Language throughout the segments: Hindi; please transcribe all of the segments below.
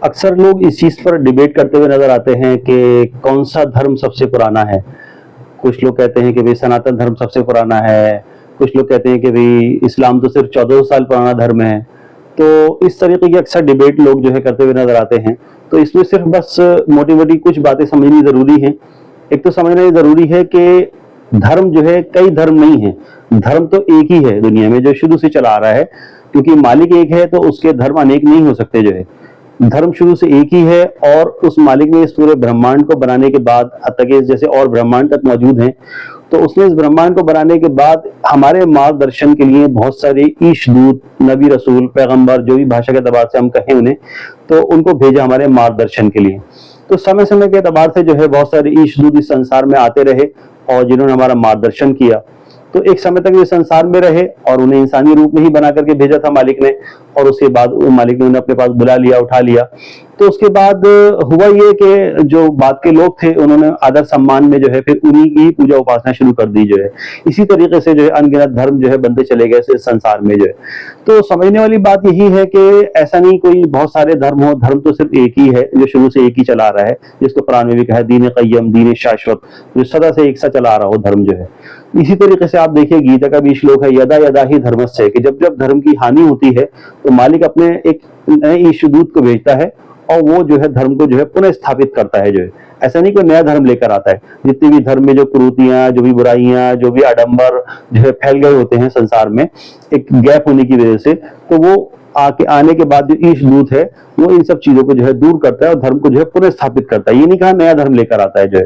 अक्सर लोग इस चीज पर डिबेट करते हुए नजर आते हैं कि कौन सा धर्म सबसे पुराना है। कुछ लोग कहते हैं कि भाई सनातन धर्म सबसे पुराना है, कुछ लोग कहते हैं कि भाई इस्लाम तो सिर्फ 1400 साल पुराना धर्म है। तो इस तरीके की अक्सर डिबेट लोग जो है करते हुए नजर आते हैं। तो इसमें सिर्फ बस मोटी मोटी कुछ बातें समझनी जरूरी है। एक तो समझना ये जरूरी है कि धर्म जो है कई धर्म नहीं है, धर्म तो एक ही है दुनिया में जो शुरू से चला आ रहा है। क्योंकि मालिक एक है तो उसके धर्म अनेक नहीं हो सकते। जो है धर्म शुरू से एक ही है और उस मालिक ने इस पूरे ब्रह्मांड को बनाने के बाद, हत्ता कि जैसे और ब्रह्मांड तक मौजूद हैं, तो उसने इस ब्रह्मांड को बनाने के बाद हमारे मार्गदर्शन के लिए बहुत सारे ईश दूत, नबी, रसूल, पैगंबर, जो भी भाषा के एतबार से हम कहें उन्हें, तो उनको भेजा हमारे मार्गदर्शन के लिए। तो समय समय के एतबार से जो है बहुत सारे ईश दूत इस संसार में आते रहे और जिन्होंने हमारा मार्गदर्शन किया। तो एक समय तक वे संसार में रहे और उन्हें इंसानी रूप में ही बना करके भेजा था मालिक ने, और उसके बाद मालिक ने उन्हें अपने पास बुला लिया, उठा लिया। तो उसके बाद हुआ ये कि जो बाद के लोग थे उन्होंने आदर सम्मान में जो है फिर उन्हीं की पूजा उपासना शुरू कर दी। जो है इसी तरीके से जो है अनगिनत धर्म जो है बनते चले गए इस संसार में। जो है तो समझने वाली बात यही है कि ऐसा नहीं कोई बहुत सारे धर्म हो, धर्म तो सिर्फ एक ही है जो शुरू से एक ही चला रहा है, जिसको कुरान में भी कहा है दीन क़य्यम, दीन शाश्वत, जो सदा से एक सा चला रहा हो धर्म जो है। इसी तरीके से आप देखिए गीता का भी श्लोक है, यदा यदा ही धर्मस्य, कि जब जब धर्म की हानि होती है तो मालिक अपने एक नए ईश दूत को भेजता है और वो जो है धर्म को जो है पुनः स्थापित करता है। जो है ऐसा नहीं कोई नया धर्म लेकर आता है। जितनी भी धर्म में जो कुरीतियां, जो भी बुराइयां, जो भी आडंबर जो है फैल गए होते हैं संसार में एक गैप होने की वजह से, तो वो आने के बाद जो ईश दूत है वो इन सब चीजों को जो है दूर करता है और धर्म को जो है पुनः स्थापित करता है। ये नहीं कहा नया धर्म लेकर आता है। जो है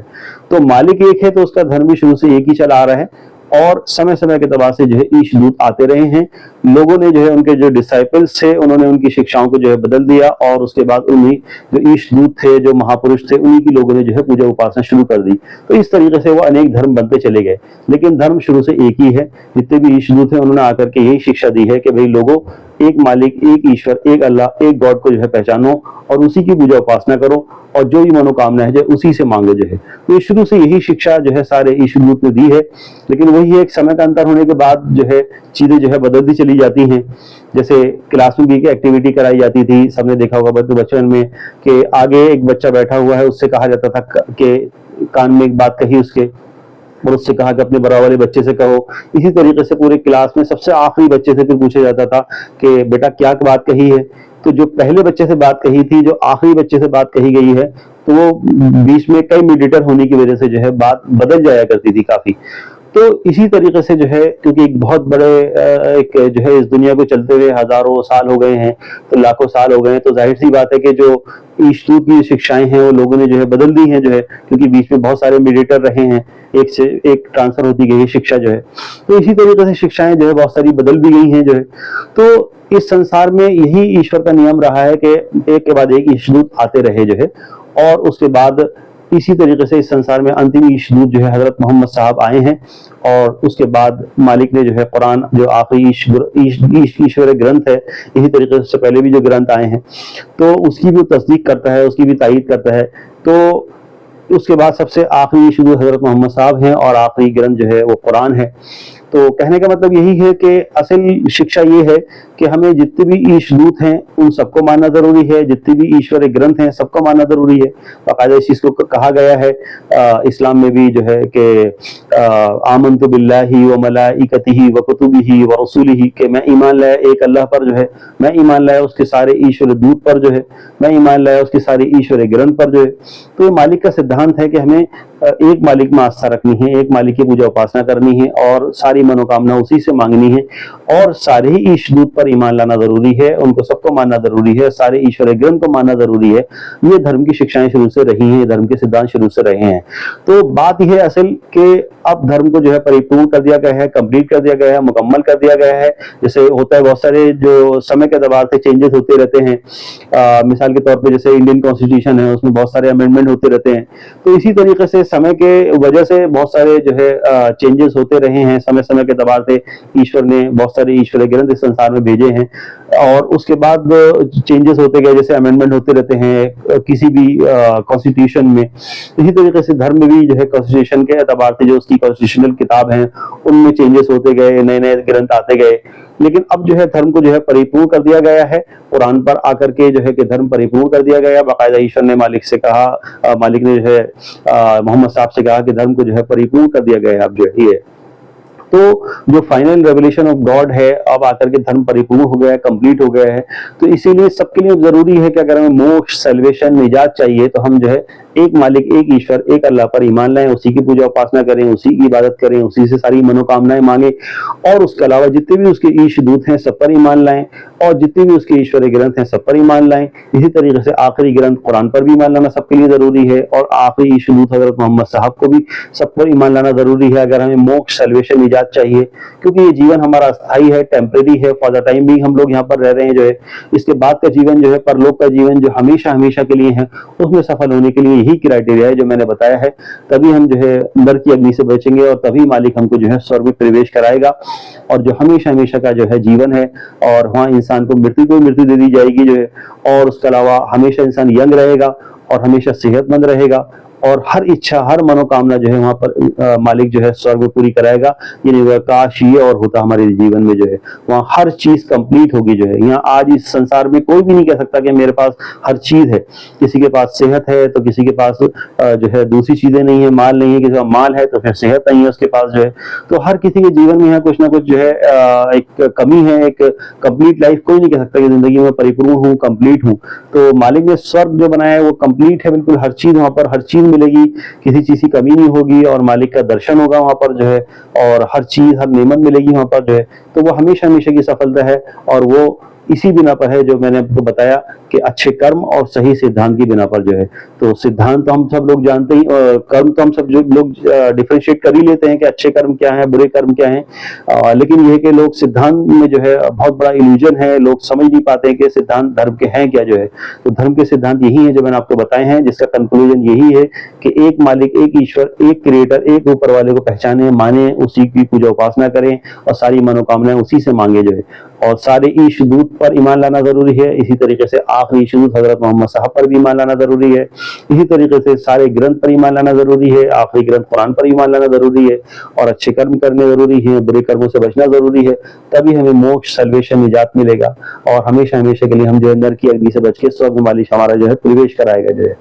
तो मालिक एक है तो उसका धर्म भी शुरू से एक ही चला आ रहा है और समय समय के तबार से जो है ईश दूत आते रहे हैं। लोगों ने जो है उनके जो डिसाइपल्स थे उन्होंने उनकी शिक्षाओं को जो है बदल दिया और उसके बाद उन्हीं जो ईश दूत थे, जो महापुरुष थे, उन्हीं की लोगों ने जो है पूजा उपासना शुरू कर दी। तो इस तरीके से वो अनेक धर्म बनते चले गए, लेकिन धर्म शुरू से एक ही है। जितने भी ईश दूत हैं उन्होंने आकर के यही शिक्षा दी है कि भाई लोगों, एक मालिक, एक ईश्वर, एक अल्लाह, एक गॉड को जो है पहचानो और उसी की पूजा उपासना करो और जो भी मनोकामना है जो उसी से मांगो। जो है तो शुरू से यही शिक्षा जो है सारे ईश दूत ने दी है। लेकिन वही एक समय का अंतर होने के बाद जो है चीजें जो है बदलती चली जाती हैं। जैसे क्लास में भी एक एक्टिविटी कराई जाती थी, सबने देखा होगा बचपन में, कि आगे एक बच्चा बैठा हुआ है, उससे कहा जाता था कि कान में एक बात कही उसके, और उससे कहा कि अपने बराबर वाले बच्चे से कहो। इसी तरीके से पूरे क्लास में सबसे आखिरी बच्चे से फिर पूछा जाता था कि बेटा क्या बात कही है। तो जो पहले बच्चे से बात कही थी, जो आखिरी बच्चे से बात कही गई है, तो वो बीच में कई मीडिएटर होने की वजह से जो है बात बदल जाया करती थी काफी। तो इसी तरीके से जो है क्योंकि एक बहुत बड़े एक जो है इस दुनिया को चलते हुए हजारों साल हो गए हैं, तो लाखों साल हो गए हैं, तो जाहिर सी बात है कि जो ईश्वर की शिक्षाएं हैं वो लोगों ने जो है बदल दी हैं। जो है क्योंकि बीच में बहुत सारे मीडिएटर रहे हैं, एक से एक ट्रांसफर होती गई है शिक्षा जो है। तो इसी तरीके से शिक्षाएं जो है बहुत सारी बदल भी गई हैं। जो है तो इस संसार में यही ईश्वर का नियम रहा है कि एक के बाद एक ईशदूत आते रहे जो है, और उसके बाद इसी तरीके से इस संसार में अंतिम ईशदूत जो है हजरत मोहम्मद साहब आए हैं। और उसके बाद मालिक ने जो है कुरान, जो आखिरी ईश्वर ग्रंथ है, इसी तरीके से पहले भी जो ग्रंथ आए हैं तो उसकी भी तस्दीक करता है, उसकी भी तायीद करता है। तो उसके बाद सबसे आखिरी ईशदूत हजरत मोहम्मद साहब हैं और आखिरी ग्रंथ जो है वो कुरान है। तो कहने का मतलब यही है कि असल शिक्षा ये है कि हमें जितने भी ईशदूत हैं उन सबको मानना जरूरी है, जितने भी ईश्वर ग्रंथ हैं सबको मानना जरूरी है। बाकायदा इस चीज को कहा गया है इस्लाम में भी जो है कि आमनतु बिल्लाहि व मलाइकतिही व कुतुबिही व रसूलिही, कि मैं ईमान लाया एक अल्लाह पर जो है, मैं ईमान लाया उसके सारे ईश्वर दूत पर जो है, मैं ईमान लाया उसके सारे ईश्वर ग्रंथ पर जो है। तो ये मालिक का सिद्धांत है कि हमें एक मालिक में आस्था रखनी है, एक मालिक की पूजा उपासना करनी है और सारी मनोकामना उसी से मांगनी है, और सारे ही ईशदूत पर ईमान लाना जरूरी है, उनको सबको मानना जरूरी है, सारे ईश्वर ग्रंथ को मानना जरूरी है। ये धर्म की शिक्षाएं शुरू से रही हैं, धर्म के सिद्धांत शुरू से रहे हैं। तो बात यह है असल कि अब धर्म को जो है परिपूर्ण कर दिया गया है, कंप्लीट कर दिया गया है, मुकम्मल कर दिया गया है। जैसे होता है बहुत सारे जो समय के दबाव से चेंजेस होते रहते हैं, मिसाल के तौर पे जैसे इंडियन कॉन्स्टिट्यूशन है उसमें बहुत सारे अमेंडमेंट होते रहते हैं। तो इसी तरीके से समय के वजह से बहुत सारे जो है चेंजेस होते रहे हैं। समय समय के दबाव से ईश्वर ने बहुत सारे ईश्वर ग्रंथ इस संसार में भेजे हैं और उसके बाद चेंजेस होते गए, जैसे अमेंडमेंट होते रहते हैं किसी भी कॉन्स्टिट्यूशन में। इसी तरीके से धर्म में भी जो है कॉन्स्टिट्यूशन के एतबार से जो उसकी कॉन्स्टिट्यूशनल किताब है उनमें चेंजेस होते गए, नए नए ग्रंथ आते गए। लेकिन अब जो है धर्म को जो है परिपूर्ण कर दिया गया है कुरान पर आकर के जो है कि धर्म परिपूर्ण कर दिया गया। बाकायदा ईश्वर ने मालिक से कहा, मालिक ने जो है मोहम्मद साहब से कहा कि धर्म को जो है परिपूर्ण कर दिया गया है। अब जो है ये तो जो फाइनल रेवलेशन ऑफ गॉड है, अब आकर के धर्म परिपूर्ण हो गया है, कंप्लीट हो गया है। तो इसीलिए सबके लिए जरूरी है कि अगर हमें मोक्ष, सल्वेशन, निजात चाहिए तो हम जो है एक मालिक, एक ईश्वर, एक अल्लाह पर ईमान लाएं, उसी की पूजा उपासना करें, उसी की इबादत करें, उसी से सारी मनोकामनाएं मांगे, और उसके अलावा जितने भी उसके ईश दूत हैं सब पर ईमान लाएं, और जितने भी उसके ईश्वरीय ग्रंथ हैं सब पर ईमान लाएं। इसी तरीके से आखिरी ग्रंथ कुरान पर भी ईमान लाना सबके लिए जरूरी है, और आखिरी ईश दूत हजरत मोहम्मद साहब को भी सब पर ईमान लाना जरूरी है अगर हमें मोक्ष, सल्वेशन, निजात चाहिए। क्योंकि ये जीवन हमारा अस्थाई है, टेम्परेरी है, फॉर द टाइम भी हम लोग यहाँ पर रह रहे हैं जो है। इसके बाद का जीवन जो है, परलोक का जीवन जो हमेशा हमेशा के लिए है, उसमें सफल होने के लिए यही क्राइटेरिया है जो मैंने बताया है। तभी हम जो है नरक की अग्नि से बचेंगे, और तभी मालिक हमको जो है स्वर्ग में प्रवेश कराएगा। और जो हमेशा हमेशा का जो है जीवन है, और वहाँ इंसान को मृत्यु दे दी जाएगी जो है, और उसके अलावा हमेशा इंसान यंग रहेगा और हमेशा सेहतमंद रहेगा, और हर इच्छा, हर मनोकामना जो है वहां पर मालिक जो है स्वर्ग में पूरी कराएगा। ये नहीं होगा काश ये और होता हमारे जीवन में जो है, वहाँ हर चीज कंप्लीट होगी जो है। यहाँ आज इस संसार में कोई भी नहीं कह सकता कि मेरे पास हर चीज है। किसी के पास सेहत है तो किसी के पास जो है दूसरी चीजें नहीं है, माल नहीं है, किसी का माल है तो फिर सेहत नहीं है उसके पास जो है। तो हर किसी के जीवन में यहाँ कुछ ना कुछ जो है एक कमी है, एक कंप्लीट लाइफ कोई नहीं कह सकता कि जिंदगी में परिपूर्ण हूँ, कंप्लीट हूँ। तो मालिक ने स्वर्ग जो बनाया है वो कंप्लीट है, बिल्कुल हर चीज वहां पर, हर चीज मिलेगी, किसी चीज की कमी नहीं होगी, और मालिक का दर्शन होगा वहां पर जो है, और हर चीज, हर नेमत मिलेगी वहां पर जो है। तो वो हमेशा हमेशा की सफलता है, और वो इसी बिना पर है जो मैंने आपको बताया कि अच्छे कर्म और सही सिद्धांत की बिना पर जो है। तो सिद्धांत तो हम सब लोग जानते ही, कर्म तो हम सब जो लोग डिफरेंशिएट कर ही लेते हैं कि अच्छे कर्म क्या है, बुरे कर्म क्या है, लेकिन ये है कि लोग सिद्धांत में जो है बहुत बड़ा इल्यूजन है, लोग समझ नहीं पाते हैं कि सिद्धांत धर्म के हैं क्या जो है। तो धर्म के सिद्धांत यही है जो मैंने आपको बताए हैं, जिसका कंक्लूजन यही है कि एक मालिक, एक ईश्वर, एक क्रिएटर, एक ऊपर वाले को पहचाने, माने, उसी की पूजा उपासना करें, और सारी मनोकामनाएं उसी से मांगे जो है। और सारे ईश दूत पर ईमान लाना जरूरी है। इसी तरीके से आखिरी ईश दूत हजरत मोहम्मद साहब पर भी ईमान लाना जरूरी है। इसी तरीके से सारे ग्रंथ पर ईमान लाना जरूरी है, आखिरी ग्रंथ कुरान पर ईमान लाना जरूरी है, और अच्छे कर्म करने जरूरी है, बुरे कर्मों से बचना जरूरी है। तभी हमें मोक्ष, सल्वेशन, निजात मिलेगा, और हमेशा हमेशा के लिए हम जो है नरक की अग्नि से बच के स्वर्ग में मालिक हमारा जो है प्रवेश कराएगा जो है।